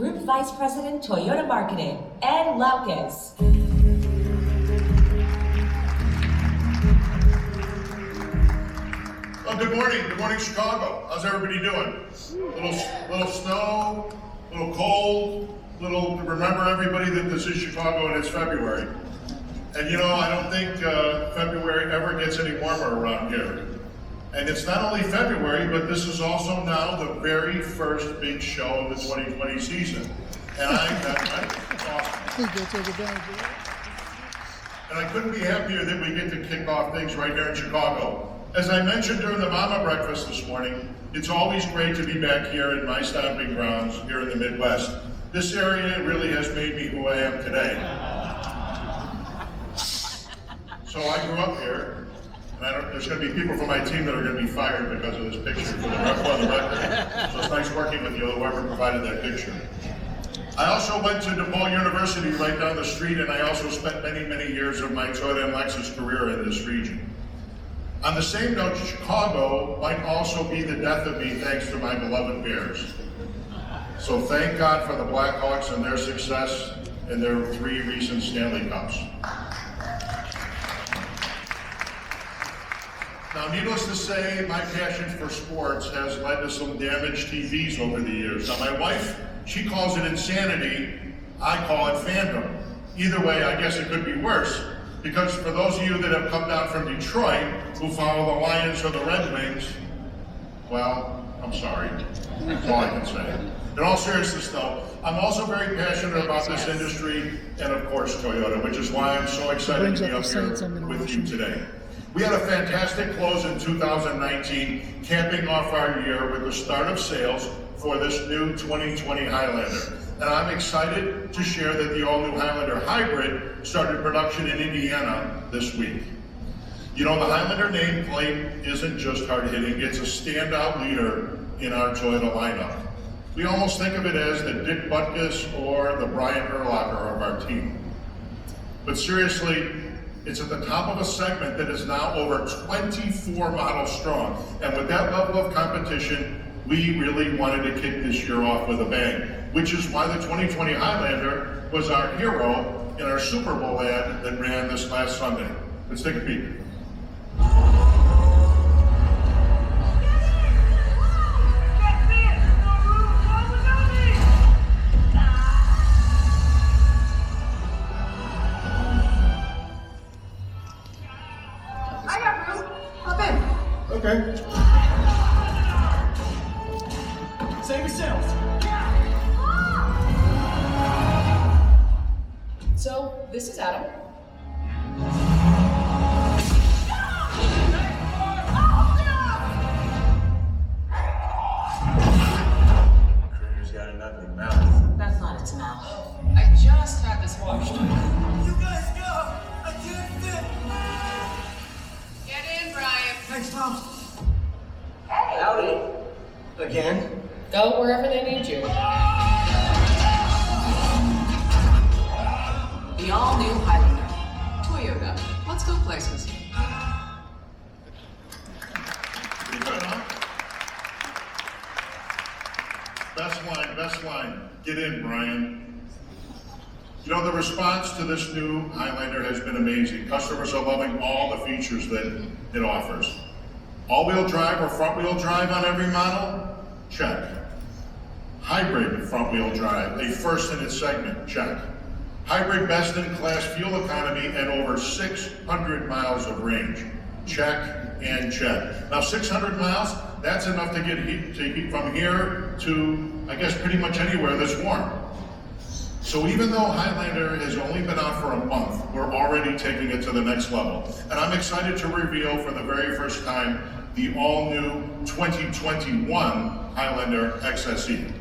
Group Vice President, Toyota Marketing, Ed Laukas. Well, good morning, Chicago. How's everybody doing? Little snow, little cold, remember everybody that this is Chicago and it's February. And you know, I don't think February ever gets any warmer around here. And it's not only February, but this is also now the very first big show of the 2020 season. And it's awesome. And I couldn't be happier that we get to kick off things right here in Chicago. As I mentioned during the Mama Breakfast this morning, it's always great to be back here in my stomping grounds here in the Midwest. This area really has made me who I am today. So I grew up here. And there's going to be people from my team that are going to be fired because of this picture for the record. So it's nice working with you, whoever provided that picture. I also went to DePaul University right down the street, and I also spent many years of my Toyota and Lexus career in this region. On the same note, Chicago might also be the death of me thanks to my beloved Bears. So thank God for the Blackhawks and their success in their 3 recent Stanley Cups. Now, needless to say, my passion for sports has led to some damaged TVs over the years. Now, my wife, she calls it insanity. I call it fandom. Either way, I guess it could be worse, because for those of you that have come down from Detroit who follow the Lions or the Red Wings, well, I'm sorry. That's all I can say. In all seriousness, though, I'm also very passionate about this industry and, of course, Toyota, which is why I'm so excited to be up here with you today. We had a fantastic close in 2019, capping off our year with the start of sales for this new 2020 Highlander. And I'm excited to share that the all-new Highlander Hybrid started production in Indiana this week. You know, the Highlander nameplate isn't just hard-hitting, it's a standout leader in our Toyota lineup. We almost think of it as the Dick Butkus or the Brian Urlacher of our team. But seriously, it's at the top of a segment that is now over 24 models strong. And with that level of competition, we really wanted to kick this year off with a bang, which is why the 2020 Highlander was our hero in our Super Bowl ad that ran this last Sunday. Let's take a peek. Okay. Save yourselves. So, this is Adam. Critter's got an ugly mouth. That's not its mouth. I just had this washed. You guys go. I can't fit. Get in, Brian. Thanks, Tom. Howdy. Again. Go wherever they need you. The all-new Highlander. Toyota. Let's go places. Pretty good, huh? Best line. Get in, Brian. You know, the response to this new Highlander has been amazing. Customers are loving all the features that it offers. All-wheel drive or front-wheel drive on every model? Check. Hybrid front-wheel drive, a first in its segment? Check. Hybrid best-in-class fuel economy and over 600 miles of range? Check and check. Now, 600 miles, that's enough to get heat from here to, I guess, pretty much anywhere that's warm. So even though Highlander has only been out for a month, we're already taking it to the next level. And I'm excited to reveal for the very first time the all-new 2021 Highlander XSE.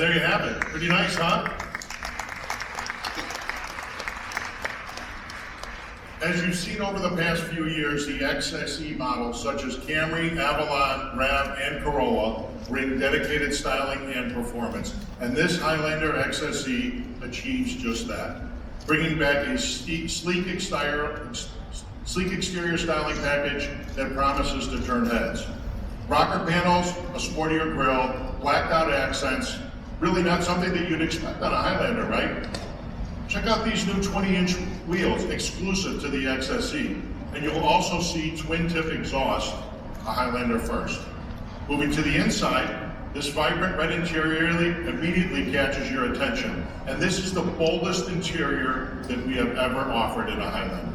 there you have it. Pretty nice, huh? As you've seen over the past few years, the XSE models such as Camry, Avalon, RAV, and Corolla bring dedicated styling and performance. And this Highlander XSE achieves just that, bringing back a sleek exterior styling package that promises to turn heads. Rocker panels, a sportier grille, blacked out accents, really not something that you'd expect on a Highlander, right? Check out these new 20-inch wheels exclusive to the XSE, and you'll also see twin-tip exhaust, a Highlander first. Moving to the inside, this vibrant red interior immediately catches your attention, and this is the boldest interior that we have ever offered in a Highlander.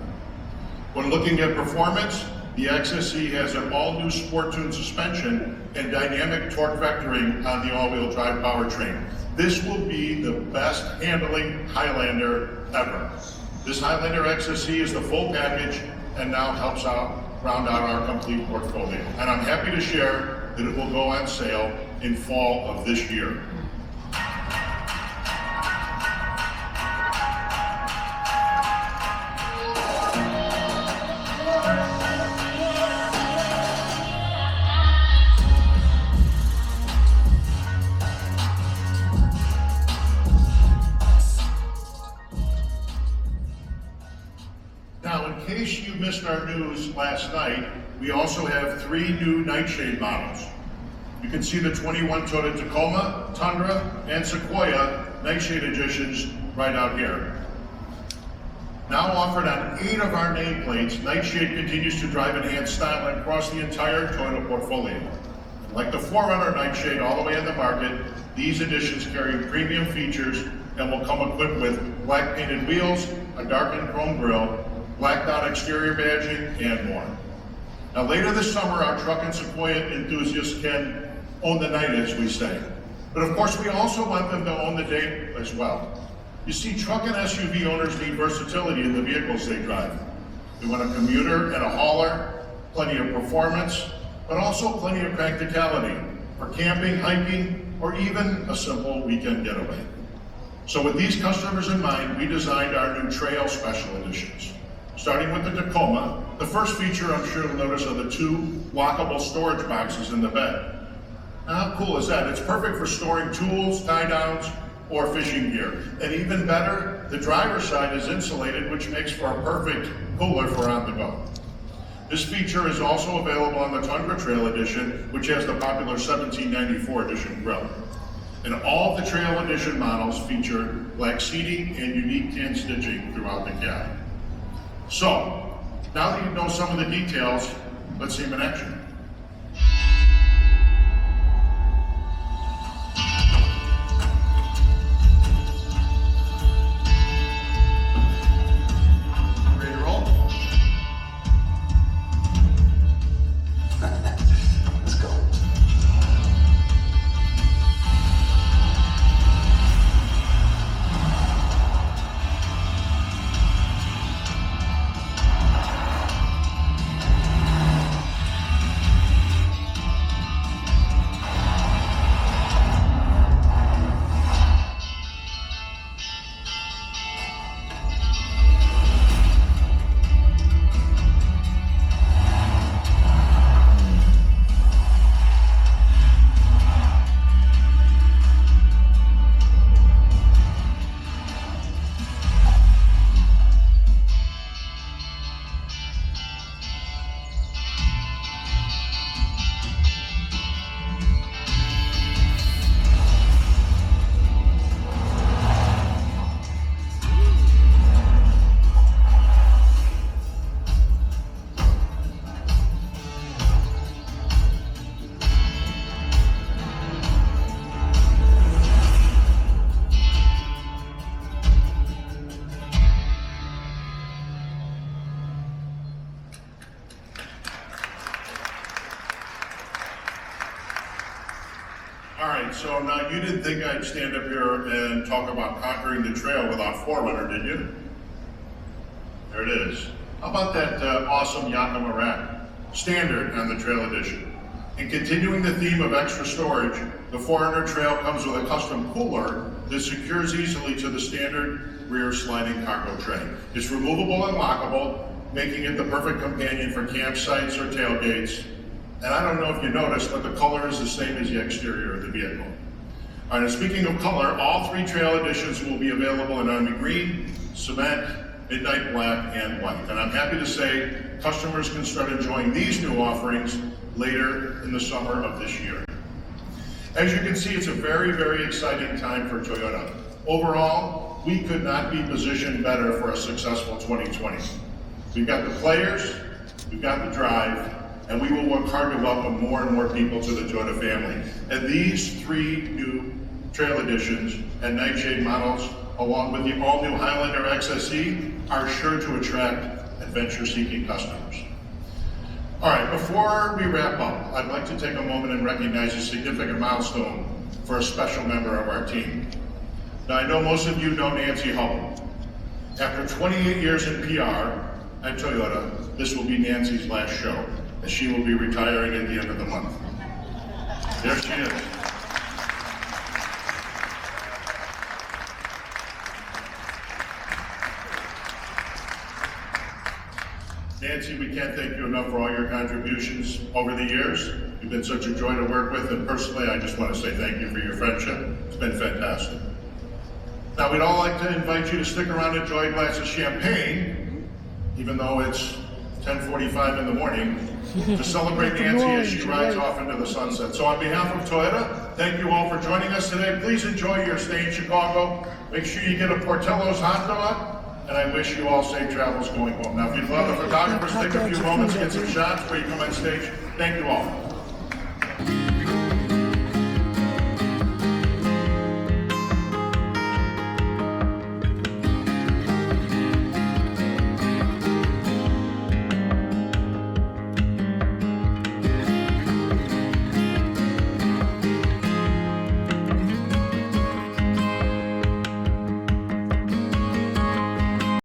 When looking at performance, the XSE has an all-new sport-tuned suspension and dynamic torque vectoring on the all-wheel drive powertrain. This will be the best handling Highlander ever. This Highlander XSE is the full package and now helps round out our complete portfolio. And I'm happy to share that it will go on sale in fall of this year. Now, in case you missed our news last night, we also have 3 new Nightshade models. You can see the 21 Toyota Tacoma, Tundra, and Sequoia Nightshade editions right out here. Now offered on 8 of our nameplates, Nightshade continues to drive enhanced styling across the entire Toyota portfolio. And like the 4Runner Nightshade all the way in the market, these editions carry premium features and will come equipped with black painted wheels, a darkened chrome grille, blacked out exterior badging, and more. Now later this summer, our truck and Sequoia enthusiasts can own the night, as we say. But of course, we also want them to own the day as well. You see, truck and SUV owners need versatility in the vehicles they drive. We want a commuter and a hauler, plenty of performance, but also plenty of practicality for camping, hiking, or even a simple weekend getaway. So with these customers in mind, we designed our new Trail Special Editions. Starting with the Tacoma, the first feature I'm sure you'll notice are the 2 lockable storage boxes in the bed. Now, how cool is that? It's perfect for storing tools, tie-downs, or fishing gear. And even better, the driver's side is insulated, which makes for a perfect cooler for on the go. This feature is also available on the Tundra Trail Edition, which has the popular 1794 edition grille. And all of the Trail Edition models feature black seating and unique tan stitching throughout the cab. So, now that you know some of the details, let's see them in action. Ready to roll? Let's go. All right, so now you didn't think I'd stand up here and talk about conquering the trail without 4Runner, did you? There it is. How about that awesome Yakima rack? Standard on the Trail Edition. In continuing the theme of extra storage, the 400 Trail comes with a custom cooler that secures easily to the standard rear sliding cargo tray. It's removable and lockable, making it the perfect companion for campsites or tailgates. And I don't know if you noticed, but the color is the same as the exterior of the vehicle. All right, and speaking of color, all 3 Trail editions will be available in army green, cement, midnight black, and white. And I'm happy to say customers can start enjoying these new offerings later in the summer of this year. As you can see, it's a very, very exciting time for Toyota. Overall, we could not be positioned better for a successful 2020. We've got the players, we've got the drive, and we will work hard to welcome more and more people to the Toyota family. And these 3 new Trail editions and Nightshade models, along with the all-new Highlander XSE, are sure to attract adventure-seeking customers. All right, before we wrap up, I'd like to take a moment and recognize a significant milestone for a special member of our team. Now, I know most of you know Nancy Hubble. After 28 years in PR at Toyota, this will be Nancy's last show, as she will be retiring at the end of the month. There she is. Nancy, we can't thank you enough for all your contributions over the years. You've been such a joy to work with, and personally, I just want to say thank you for your friendship. It's been fantastic. Now, we'd all like to invite you to stick around and enjoy a glass of champagne, even though it's 10:45 in the morning, to celebrate Nancy as she rides off into the sunset. So on behalf of Toyota, thank you all for joining us today. Please enjoy your stay in Chicago. Make sure you get a Portillo's hot dog. And I wish you all safe travels going home. Now, if you'd love the photographers, take a few moments, get some shots before you come on stage. Thank you all.